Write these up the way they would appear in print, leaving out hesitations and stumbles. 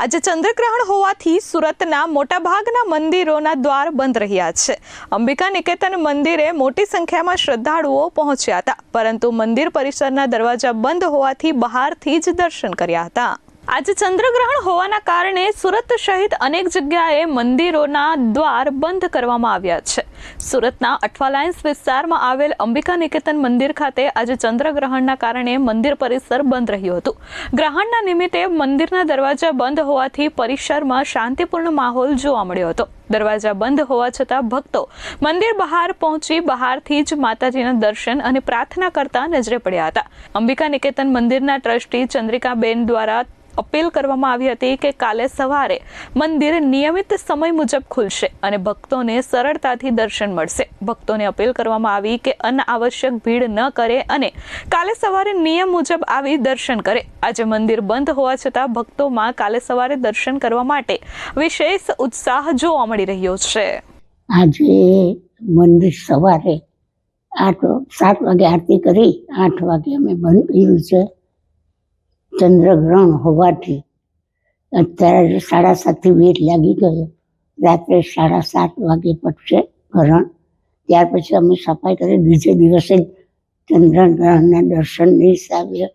આજે ચંદ્રગ્રહણ હોવાથી સુરતના મોટાભાગના મંદિરોના દ્વાર બંધ રહ્યા છે. અંબિકા નિકેતન મંદિરે મોટી સંખ્યામાં શ્રદ્ધાળુઓ પહોંચ્યા હતા, પરંતુ મંદિર પરિસરના દરવાજા બંધ હોવાથી બહારથી જ દર્શન કર્યા હતા. આજે ચંદ્રગ્રહણ હોવાના કારણે સુરત સહિત અનેક જગ્યાએ મંદિરોના દ્વાર બંધ કરવામાં આવ્યા છે. સુરતના અઠવા લાઇન્સ વિસ્તારમાં આવેલ અંબિકા નિકેતન મંદિર ખાતે આજે ચંદ્રગ્રહણના કારણે મંદિર પરિસર બંધ રહ્યું હતું. ગ્રહણના નિમિત્તે મંદિરના દરવાજા બંધ હોવાથી પરિસરમાં શાંતિપૂર્ણ માહોલ જોવા મળ્યો હતો. દરવાજા બંધ હોવા છતાં ભક્તો મંદિર બહાર પહોંચી બહારથી જ માતાજીના દર્શન અને પ્રાર્થના કરતા નજરે પડ્યા હતા. અંબિકા નિકેતન મંદિરના ટ્રસ્ટી ચંદ્રિકાબેન દ્વારા અપીલ કરવામાં આવી હતી કે કાલે સવારે મંદિર નિયમિત સમય મુજબ ખુલશે અને ભક્તોને સરળતાથી દર્શન મળશે. ભક્તોને અપીલ કરવામાં આવી કે અનાવશ્યક ભીડ ન કરે અને કાલે સવારે નિયમ મુજબ આવી દર્શન કરે. આજે મંદિર બંધ હોવા છતાં ભક્તોમાં કાલે સવારે દર્શન કરવા માટે વિશેષ ઉત્સાહ જોવા મળી રહ્યો છે. આજે મંદિર સવારે 7 વાગે આરતી કરી 8 વાગે અમે બંધ કર્યું છે. ચંદ્રગ્રહણ હોવાથી અત્યારે 7:30 વેટ લાગી ગયો. રાત્રે 7:30 વાગે પટશે ગ્રહણ. ત્યાર પછી અમે સફાઈ કરી બીજે દિવસે ચંદ્રગ્રહણના દર્શનના હિસાબે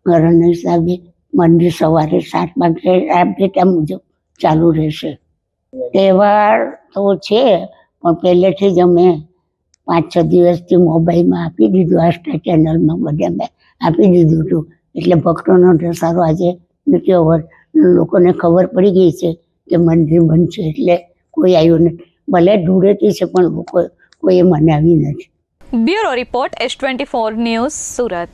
ગ્રહણના હિસાબે મંદિર સવારે 7 વાગે આપડેટા મુજબ ચાલુ રહેશે. તહેવાર તો છે, પણ પહેલેથી જ અમે 5-6 દિવસથી મોબાઈલમાં આપી દીધું, આસ્થા ચેનલમાં બધા મેં આપી દીધું હતું. એટલે ભક્તોનો ધસારો આજે નીકળ્યો હોય. લોકોને ખબર પડી ગઈ છે કે મંદિર બંધ છે, એટલે કોઈ આવ્યું નથી. ભલે ધૂળેટી છે પણ કોઈએ મનાવી નથી. Bureau report S24 news, Surat.